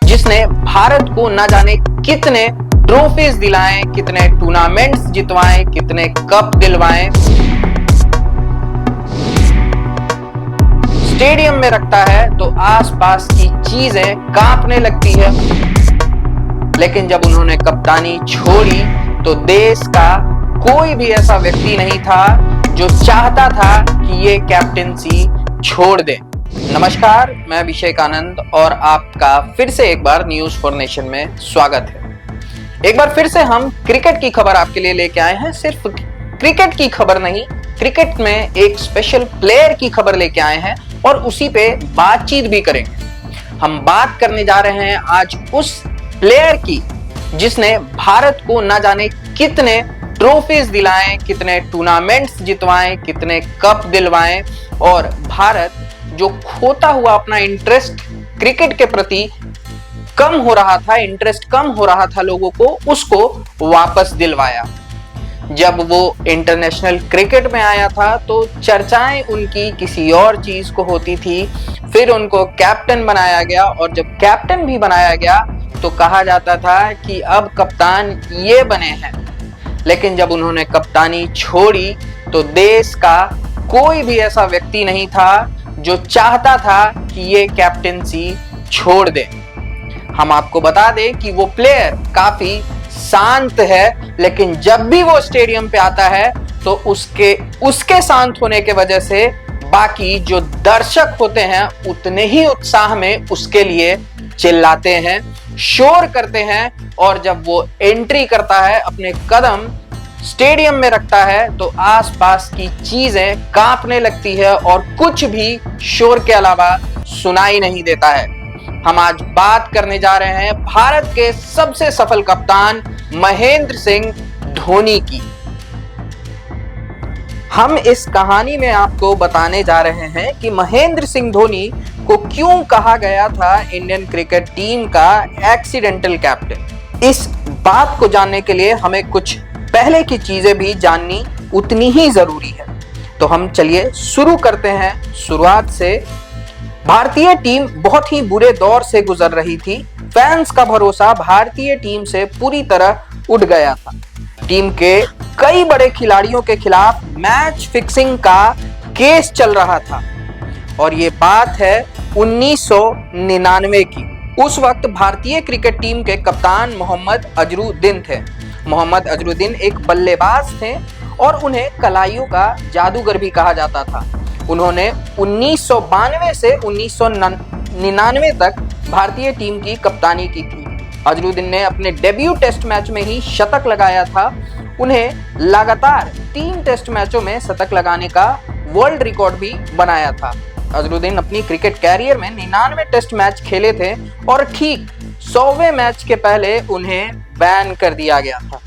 जिसने भारत को न जाने कितने ट्रॉफीज दिलाए, कितने टूर्नामेंट्स जितवाए, कितने कप दिलवाए, स्टेडियम में रखता है तो आसपास की चीजें कांपने लगती है। लेकिन जब उन्होंने कप्तानी छोड़ी तो देश का कोई भी ऐसा व्यक्ति नहीं था जो चाहता था कि ये कैप्टेंसी छोड़ दे। नमस्कार, मैं अभिषेक आनंद और आपका फिर से एक बार न्यूज फॉर नेशन में स्वागत है। एक बार फिर से हम क्रिकेट की खबर आपके लिए लेके आए हैं। सिर्फ क्रिकेट की खबर नहीं, क्रिकेट में एक स्पेशल प्लेयर की खबर लेके आए हैं और उसी पे बातचीत भी करेंगे। हम बात करने जा रहे हैं आज उस प्लेयर की जिसने भारत को न जाने कितने ट्रॉफीज दिलाए, कितने टूर्नामेंट्स जितवाए, कितने कप दिलवाए और भारत जो खोता हुआ अपना इंटरेस्ट क्रिकेट के प्रति कम हो रहा था, इंटरेस्ट कम हो रहा था लोगों को, उसको वापस दिलवाया। जब वो इंटरनेशनल क्रिकेट में आया था तो चर्चाएं उनकी किसी और चीज को होती थी। फिर उनको कैप्टन बनाया गया और जब कैप्टन भी बनाया गया तो कहा जाता था कि अब कप्तान ये बने हैं। लेकिन जब उन्होंने कप्तानी छोड़ी तो देश का कोई भी ऐसा व्यक्ति नहीं था जो चाहता था कि ये कैप्टेंसी छोड़ दे। हम आपको बता दें कि वो प्लेयर काफी शांत है, लेकिन जब भी वो स्टेडियम पे आता है तो उसके शांत होने के वजह से बाकी जो दर्शक होते हैं उतने ही उत्साह में उसके लिए चिल्लाते हैं, शोर करते हैं और जब वो एंट्री करता है, अपने कदम स्टेडियम में रखता है तो आसपास की चीजें कांपने लगती है और कुछ भी शोर के अलावा सुनाई नहीं देता है। हम आज बात करने जा रहे हैं भारत के सबसे सफल कप्तान महेंद्र सिंह धोनी की। हम इस कहानी में आपको बताने जा रहे हैं कि महेंद्र सिंह धोनी को क्यों कहा गया था इंडियन क्रिकेट टीम का एक्सीडेंटल कैप्टन। इस बात को जानने के लिए हमें कुछ पहले की चीजें भी जाननी उतनी ही जरूरी है। तो हम चलिए शुरू करते हैं शुरुआत से। भारतीय टीम बहुत ही बुरे दौर से गुजर रही थी। फैंस का भरोसा भारतीय टीम से पूरी तरह उठ गया था। टीम के कई बड़े खिलाड़ियों के खिलाफ मैच फिक्सिंग का केस चल रहा था और ये बात है 1999 की। उस वक्त भारतीय क्रिकेट टीम के कप्तान मोहम्मद अजरुद्दीन थे। मोहम्मद अजरुद्दीन एक बल्लेबाज थे और उन्हें कलाइयों का जादूगर भी कहा जाता था। उन्होंने 1992 से 1999 तक भारतीय टीम की कप्तानी की थी। अजरुद्दीन ने अपने डेब्यू टेस्ट मैच में ही शतक लगाया था। उन्हें लगातार 3 टेस्ट मैचों में शतक लगाने का वर्ल्ड रिकॉर्ड भी बनाया था। अजरुद्दीन अपनी क्रिकेट कैरियर में 99 टेस्ट मैच खेले थे और ठीक 100वें मैच के पहले उन्हें बैन कर दिया गया था।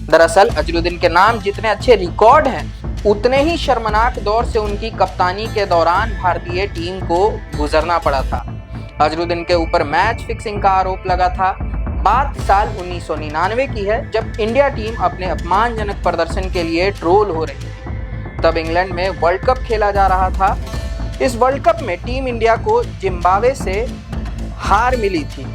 दरअसल अजरुद्दीन के नाम जितने अच्छे रिकॉर्ड हैं, उतने ही शर्मनाक दौर से उनकी कप्तानी के दौरान भारतीय टीम को गुजरना पड़ा था। अजरुद्दीन के ऊपर मैच फिक्सिंग का आरोप लगा था। बात साल 1999 की है, जब इंडिया टीम अपने अपमानजनक प्रदर्शन के लिए ट्रोल हो रही थी। तब इंग्लैंड में वर्ल्ड कप खेला जा रहा था। इस वर्ल्ड कप में टीम इंडिया को जिम्बाब्वे से हार मिली थी।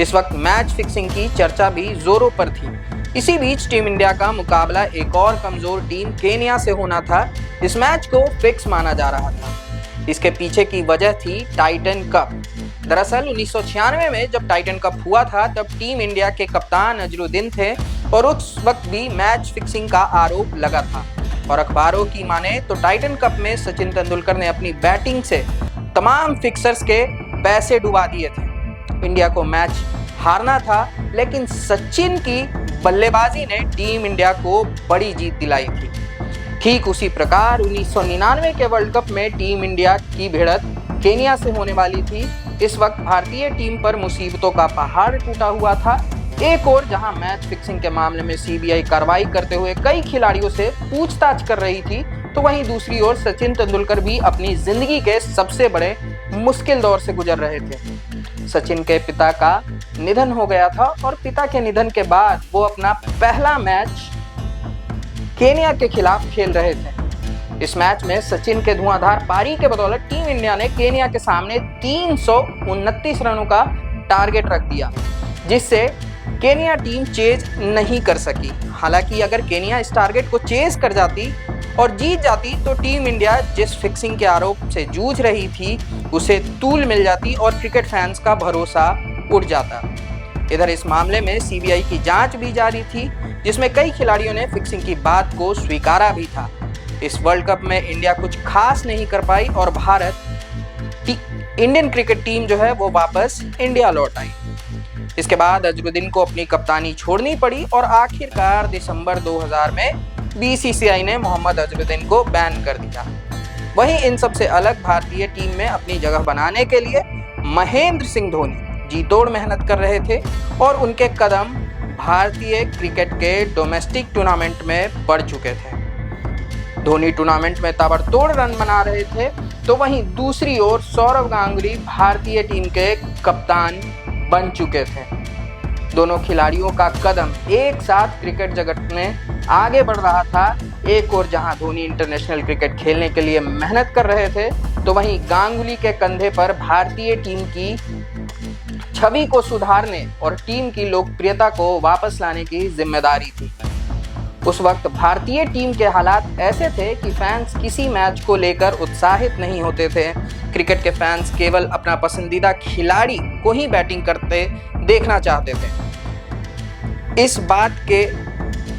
इस वक्त मैच फिक्सिंग की चर्चा भी जोरों पर थी। इसी बीच टीम इंडिया का मुकाबला एक और कमजोर टीम केन्या से होना था। इस मैच को फिक्स माना जा रहा था। इसके पीछे की वजह थी टाइटन कप। दरअसल 1996 में जब टाइटन कप हुआ था तब टीम इंडिया के कप्तान अजरुद्दीन थे और उस वक्त भी मैच फिक्सिंग का आरोप लगा था। और अखबारों की माने तो टाइटन कप में सचिन तेंदुलकर ने अपनी बैटिंग से तमाम फिक्सर्स के पैसे डुबा दिए थे। इंडिया को मैच हारना था, लेकिन सचिन की बल्लेबाजी ने टीम इंडिया को बड़ी जीत दिलाई थी। ठीक उसी प्रकार 1999 के वर्ल्ड कप में टीम इंडिया की भिड़ंत केन्या से होने वाली थी। इस वक्त भारतीय टीम पर मुसीबतों का पहाड़ टूटा हुआ था। एक और जहां मैच फिक्सिंग के मामले में सीबीआई कार्रवाई करते हुए कई खिलाड़ियों से पूछताछ कर रही थी, तो वहीं दूसरी ओर सचिन तेंदुलकर भी अपनी जिंदगी के सबसे बड़े मुश्किल दौर से गुजर रहे थे। सचिन के पिता का निधन हो गया था और पिता के निधन के बाद वो अपना पहला मैच केन्या के खिलाफ खेल रहे थे। इस मैच में सचिन के धुआंधार पारी के बदौलत टीम इंडिया ने केनिया के सामने 329 रनों का टारगेट रख दिया, जिससे केनिया टीम चेज नहीं कर सकी। हालांकि अगर केनिया इस टारगेट को चेज कर जाती और जीत जाती तो टीम इंडिया जिस फिक्सिंग के आरोप से जूझ रही थी उसे तूल मिल जाती और क्रिकेट फैंस का भरोसा उड़ जाता। इधर इस मामले में सीबीआई की जांच भी जारी थी, जिसमें कई खिलाड़ियों ने फिक्सिंग की बात को स्वीकारा भी था। इस वर्ल्ड कप में इंडिया कुछ खास नहीं कर पाई और इंडियन क्रिकेट टीम जो है वो वापस इंडिया लौट आई। इसके बाद अजरुद्दीन को अपनी कप्तानी छोड़नी पड़ी और आखिरकार दिसंबर 2000 में बीसीसीआई ने मोहम्मद अजरुद्दीन को बैन कर दिया। वहीं इन सबसे अलग भारतीय टीम में अपनी जगह बनाने के लिए महेंद्र सिंह धोनी जी तोड़ मेहनत कर रहे थे और उनके कदम भारतीय क्रिकेट के डोमेस्टिक टूर्नामेंट में बढ़ चुके थे। धोनी टूर्नामेंट में ताबड़तोड़ रन बना रहे थे, तो वहीं दूसरी ओर सौरव गांगुली भारतीय टीम के कप्तान बन चुके थे। दोनों खिलाड़ियों का कदम एक साथ क्रिकेट जगत में आगे बढ़ रहा था। एक और जहां धोनी इंटरनेशनल क्रिकेट खेलने के लिए मेहनत कर रहे थे, तो वहीं गांगुली के कंधे पर भारतीय टीम की छवि को सुधारने और टीम की लोकप्रियता को वापस लाने की जिम्मेदारी थी। उस वक्त भारतीय टीम के हालात ऐसे थे कि फैंस किसी मैच को लेकर उत्साहित नहीं होते थे। क्रिकेट के फैंस केवल अपना पसंदीदा खिलाड़ी को ही बैटिंग करते देखना चाहते थे। इस बात के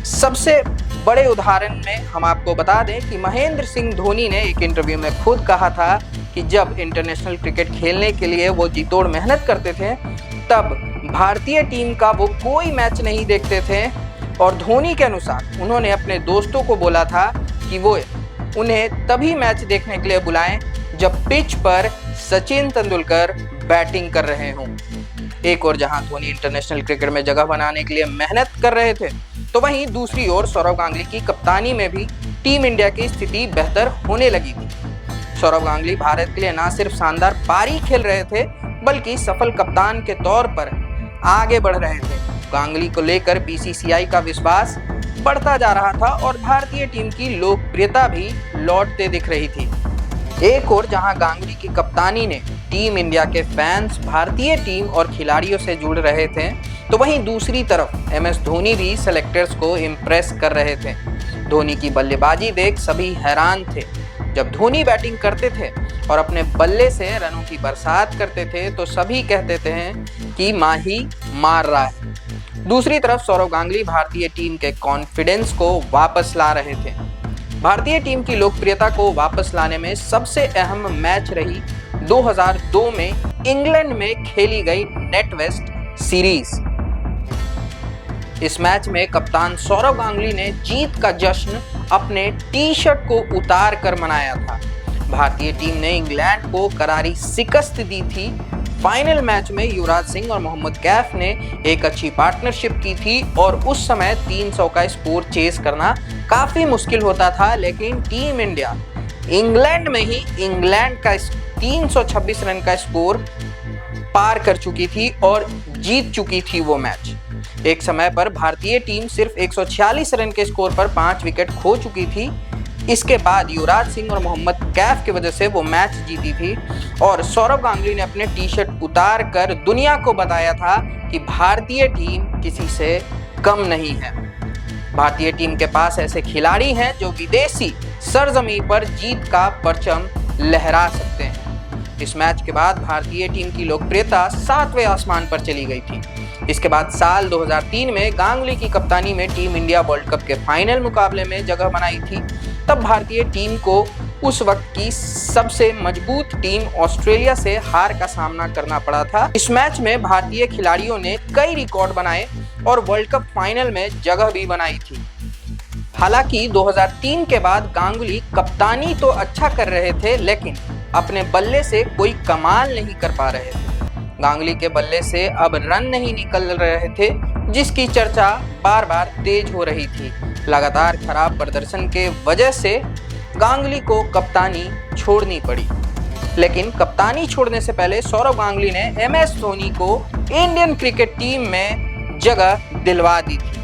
सबसे बड़े उदाहरण में हम आपको बता दें कि महेंद्र सिंह धोनी ने एक इंटरव्यू में खुद कहा था कि जब इंटरनेशनल क्रिकेट खेलने के लिए वो जी तोड़ मेहनत करते थे, तब भारतीय टीम का वो कोई मैच नहीं देखते थे। और धोनी के अनुसार उन्होंने अपने दोस्तों को बोला था कि वो उन्हें तभी मैच देखने के लिए बुलाएं जब पिच पर सचिन तेंदुलकर बैटिंग कर रहे हों। एक और जहां धोनी इंटरनेशनल क्रिकेट में जगह बनाने के लिए मेहनत कर रहे थे, तो वहीं दूसरी ओर सौरव गांगुली की कप्तानी में भी टीम इंडिया की स्थिति बेहतर होने लगी थी। सौरव गांगुली भारत के लिए न सिर्फ शानदार पारी खेल रहे थे, बल्कि सफल कप्तान के तौर पर आगे बढ़ रहे थे। गांगुली को लेकर बीसीसीआई का विश्वास बढ़ता जा रहा था और भारतीय टीम की लोकप्रियता भी लौटते दिख रही थी। एक और जहां गांगुली की कप्तानी ने टीम इंडिया के फैंस भारतीय टीम और खिलाड़ियों से जुड़ रहे थे, तो वहीं दूसरी तरफ एमएस धोनी भी सेलेक्टर्स को इम्प्रेस कर रहे थे। धोनी की बल्लेबाजी देख सभी हैरान थे। जब धोनी बैटिंग करते थे और अपने बल्ले से रनों की बरसात करते थे, तो सभी कहते थे कि माही मार रहा है। दूसरी तरफ सौरव गांगुली भारतीय टीम के कॉन्फिडेंस को वापस ला रहे थे। भारतीय टीम की लोकप्रियता को वापस लाने में सबसे अहम मैच रही 2002 में इंग्लैंड में खेली गई नेटवेस्ट सीरीज। इस मैच में कप्तान सौरव गांगुली ने जीत का जश्न अपने टी शर्ट को उतार कर मनाया था। भारतीय टीम ने इंग्लैंड को करारी शिकस्त दी थी। फाइनल मैच में युवराज सिंह और मोहम्मद कैफ ने एक अच्छी पार्टनरशिप की थी और उस समय 300 का स्कोर चेस करना काफी मुश्किल होता था, लेकिन टीम इंडिया इंग्लैंड में ही इंग्लैंड का 326 रन का स्कोर पार कर चुकी थी और जीत चुकी थी वो मैच। एक समय पर भारतीय टीम सिर्फ 146 रन के स्कोर पर 5 विकेट खो चुकी थी। इसके बाद युवराज सिंह और मोहम्मद कैफ की वजह से वो मैच जीती थी और सौरव गांगुली ने अपने टी शर्ट उतार कर दुनिया को बताया था कि भारतीय टीम किसी से कम नहीं है। भारतीय टीम के पास ऐसे खिलाड़ी हैं जो विदेशी सरजमी पर जीत का परचम लहरा सकते हैं। इस मैच के बाद भारतीय टीम की लोकप्रियता 7वें आसमान पर चली गई थी। इसके बाद साल 2003 में गांगुली की कप्तानी में टीम इंडिया वर्ल्ड कप के फाइनल मुकाबले में जगह बनाई थी। तब भारतीय टीम को उस वक्त की सबसे मजबूत टीम ऑस्ट्रेलिया से हार का सामना करना पड़ा था। इस मैच में भारतीय खिलाड़ियों ने कई रिकॉर्ड बनाए और वर्ल्ड कप फाइनल में जगह भी बनाई थी। हालांकि 2003 के बाद गांगुली कप्तानी तो अच्छा कर रहे थे, लेकिन अपने बल्ले से कोई कमाल नहीं कर पा रहे थे। गांगुली के बल्ले से अब रन नहीं निकल रहे थे, जिसकी चर्चा बार बार तेज हो रही थी। लगातार खराब प्रदर्शन के वजह से गांगुली को कप्तानी छोड़नी पड़ी। लेकिन कप्तानी छोड़ने से पहले सौरव गांगुली ने एमएस धोनी को इंडियन क्रिकेट टीम में जगह दिलवा दी थी।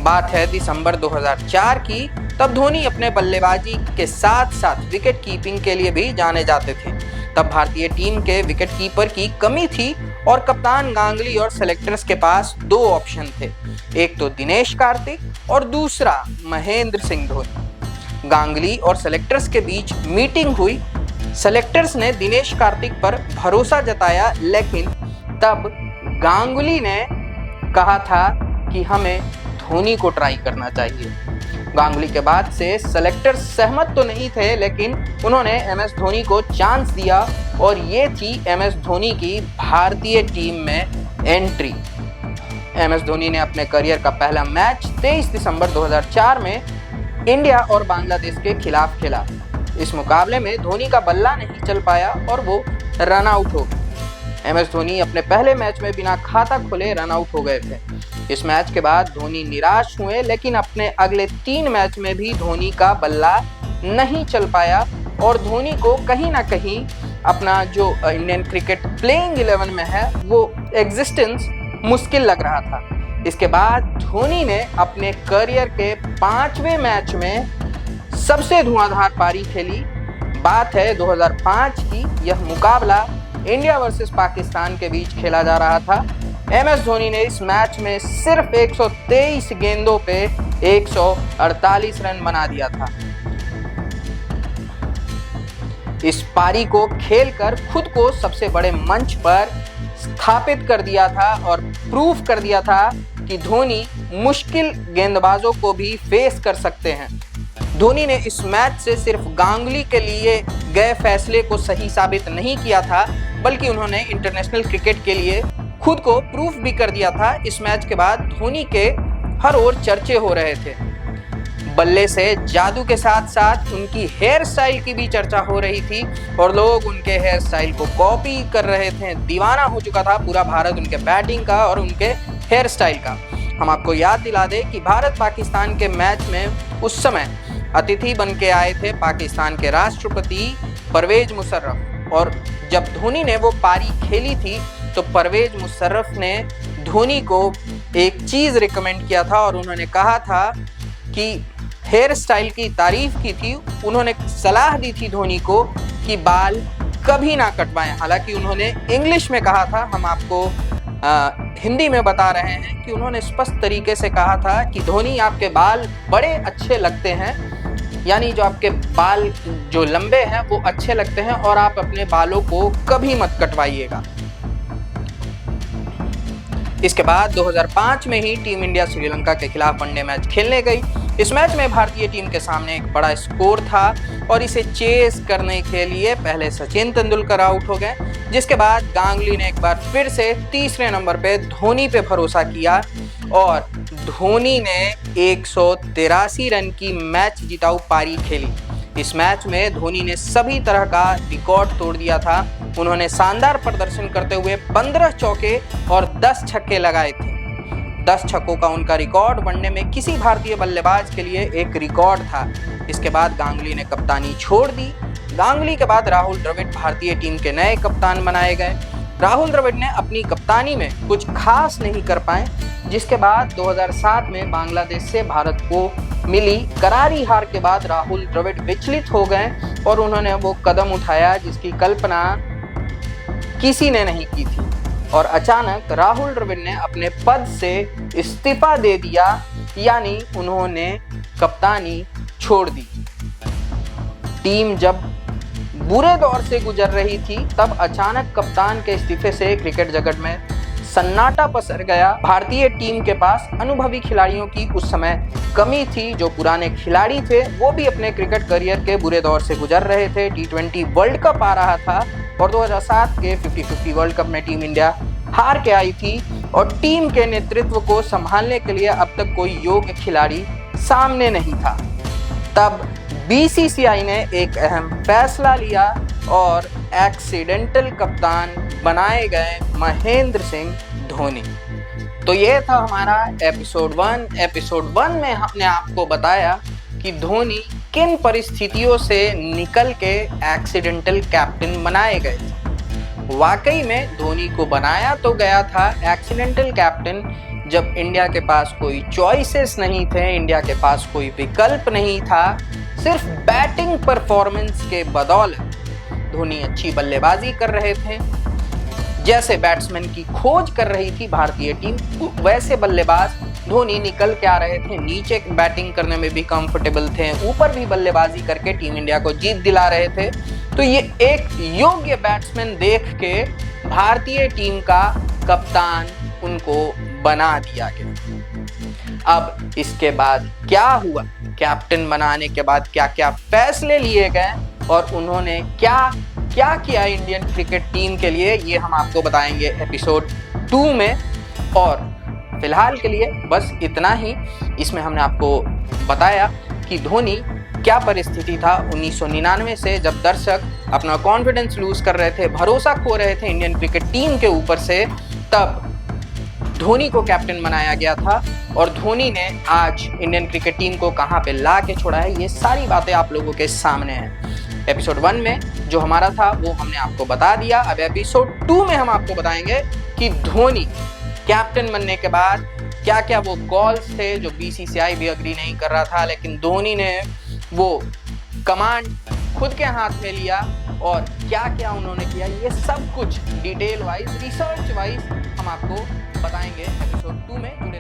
बात है दिसंबर 2004 की, तब धोनी अपने बल्लेबाजी के साथ साथ विकेट कीपिंग के लिए भी जाने जाते थे। तब भारतीय टीम के विकेट कीपर की कमी थी और कप्तान गांगुली और सेलेक्टर्स के पास दो ऑप्शन थे, एक तो दिनेश कार्तिक और दूसरा महेंद्र सिंह धोनी। गांगुली और सेलेक्टर्स के बीच मीटिंग हुई। सेलेक्टर्स ने दिनेश कार्तिक पर भरोसा जताया, लेकिन तब गांगुली ने कहा था कि हमें धोनी को ट्राई करना चाहिए। गांगुली के बाद से सेलेक्टर्स सहमत तो नहीं थे, लेकिन उन्होंने एमएस धोनी को चांस दिया और ये थी एमएस धोनी की भारतीय टीम में एंट्री। एमएस धोनी ने अपने करियर का पहला मैच 23 दिसंबर 2004 में इंडिया और बांग्लादेश के खिलाफ खेला। इस मुकाबले में धोनी का बल्ला नहीं चल पाया और वो रन आउट हो गए। एमएस धोनी अपने पहले मैच में बिना खाता खोले रन आउट हो गए थे। इस मैच के बाद धोनी निराश हुए, लेकिन अपने अगले 3 मैच में भी धोनी का बल्ला नहीं चल पाया और धोनी को कहीं ना कहीं अपना जो इंडियन क्रिकेट प्लेइंग 11 में है वो एग्जिस्टेंस मुश्किल लग रहा था। इसके बाद धोनी ने अपने करियर के 5वें मैच में सबसे धुआंधार पारी खेली। बात है 2005 की। यह मुकाबला इंडिया वर्सेस पाकिस्तान के बीच खेला जा रहा था। एमएस धोनी ने इस मैच में सिर्फ 123 गेंदों पे 148 रन बना दिया था। इस पारी को खेलकर खुद को सबसे बड़े मंच पर स्थापित कर दिया था और प्रूफ कर दिया था कि धोनी मुश्किल गेंदबाजों को भी फेस कर सकते हैं। धोनी ने इस मैच से सिर्फ गांगुली के लिए गए फैसले को सही साबित नहीं किया था, बल्कि उन्होंने इंटरनेशनल क्रिकेट के लिए खुद को प्रूफ भी कर दिया था। इस मैच के बाद धोनी के हर ओर चर्चे हो रहे थे। बल्ले से जादू के साथ साथ उनकी हेयर स्टाइल की भी चर्चा हो रही थी और लोग उनके हेयर स्टाइल को कॉपी कर रहे थे। दीवाना हो चुका था पूरा भारत उनके बैटिंग का और उनके हेयर स्टाइल का। हम आपको याद दिला दें कि भारत पाकिस्तान के मैच में उस समय अतिथि बन के आए थे पाकिस्तान के राष्ट्रपति परवेज मुशर्रफ, और जब धोनी ने वो पारी खेली थी तो परवेज मुशर्रफ ने धोनी को एक चीज़ रिकमेंड किया था और उन्होंने कहा था कि हेयर स्टाइल की तारीफ की थी। उन्होंने सलाह दी थी धोनी को कि बाल कभी ना कटवाएं। हालांकि उन्होंने इंग्लिश में कहा था, हम आपको हिंदी में बता रहे हैं कि उन्होंने स्पष्ट तरीके से कहा था कि धोनी आपके बाल बड़े अच्छे लगते हैं, यानी जो आपके बाल जो लंबे हैं वो अच्छे लगते हैं और आप अपने बालों को कभी मत कटवाइएगा। इसके बाद 2005 में ही टीम इंडिया श्रीलंका के खिलाफ वनडे मैच खेलने गई। इस मैच में भारतीय टीम के सामने एक बड़ा स्कोर था और इसे चेस करने के लिए पहले सचिन तेंदुलकर आउट हो गए, जिसके बाद गांगुली ने एक बार फिर से तीसरे नंबर पे धोनी पे भरोसा किया और धोनी ने 183 रन की मैच जिताऊ पारी खेली। इस मैच में धोनी ने सभी तरह का रिकॉर्ड तोड़ दिया था। उन्होंने शानदार प्रदर्शन करते हुए 15 चौके और 10 छक्के लगाए थे। 10 छक्कों का उनका रिकॉर्ड वनडे में किसी भारतीय बल्लेबाज के लिए एक रिकॉर्ड था। इसके बाद गांगुली ने कप्तानी छोड़ दी। गांगुली के बाद राहुल द्रविड़ भारतीय टीम के नए कप्तान बनाए गए। राहुल द्रविड़ ने अपनी कप्तानी में कुछ खास नहीं कर पाए, जिसके बाद 2007 में बांग्लादेश से भारत को मिली करारी हार के बाद राहुल द्रविड़ विचलित हो गए और उन्होंने वो कदम उठाया जिसकी कल्पना किसी ने नहीं की थी और अचानक राहुल द्रविड़ ने अपने पद से इस्तीफा दे दिया, यानी उन्होंने कप्तानी छोड़ दी। टीम जब बुरे दौर से गुजर रही थी तब अचानक कप्तान के इस्तीफे से क्रिकेट जगत में सन्नाटा पसर गया। भारतीय टीम के पास अनुभवी खिलाड़ियों की उस समय कमी थी। जो पुराने खिलाड़ी थे वो भी अपने क्रिकेट करियर के बुरे दौर से गुजर रहे थे। T20 वर्ल्ड कप आ रहा था और 2007 के 50-50 वर्ल्ड कप में टीम इंडिया हार के आई थी और टीम के नेतृत्व को संभालने के लिए अब तक कोई योग्य खिलाड़ी सामने नहीं था। तब BCCI ने एक अहम फैसला लिया और एक्सीडेंटल कप्तान बनाए गए महेंद्र सिंह धोनी। तो ये था हमारा एपिसोड 1। एपिसोड 1 में हमने आपको बताया कि धोनी किन परिस्थितियों से निकल के एक्सीडेंटल कैप्टन बनाए गए थे। वाकई में धोनी को बनाया तो गया था एक्सीडेंटल कैप्टन, जब इंडिया के पास कोई चॉइसेस नहीं थे, इंडिया के पास कोई विकल्प नहीं था, सिर्फ बैटिंग परफॉर्मेंस के बदौलत धोनी अच्छी बल्लेबाजी कर रहे थे। जैसे बैट्समैन की खोज कर रही थी भारतीय टीम, वैसे बल्लेबाज धोनी निकल के आ रहे थे। नीचे बैटिंग करने में भी कंफर्टेबल थे, ऊपर भी बल्लेबाजी करके टीम इंडिया को जीत दिला रहे थे। तो ये एक योग्य बैट्समैन देख के भारतीय टीम का कप्तान उनको बना दिया गया। अब इसके बाद क्या हुआ, कैप्टन बनाने के बाद क्या क्या फैसले लिए गए और उन्होंने क्या क्या किया इंडियन क्रिकेट टीम के लिए, ये हम आपको बताएंगे एपिसोड 2 में। और फिलहाल के लिए बस इतना ही। इसमें हमने आपको बताया कि धोनी क्या परिस्थिति था 1999 से, जब दर्शक अपना कॉन्फिडेंस लूज कर रहे थे, भरोसा खो रहे थे इंडियन क्रिकेट टीम के ऊपर से, तब धोनी को कैप्टन बनाया गया था और धोनी ने आज इंडियन क्रिकेट टीम को कहां पे ला के छोड़ा है, ये सारी बातें आप लोगों के सामने हैं। एपिसोड 1 में जो हमारा था वो हमने आपको बता दिया। अब एपिसोड 2 में हम आपको बताएंगे कि धोनी कैप्टन बनने के बाद क्या क्या वो कॉल्स थे जो बीसीसीआई भी अग्री नहीं कर रहा था, लेकिन धोनी ने वो कमांड खुद के हाथ में लिया और क्या क्या उन्होंने किया, ये सब कुछ डिटेल वाइज, रिसर्च वाइज हम आपको बताएंगे एपिसोड 2 में। जुड़े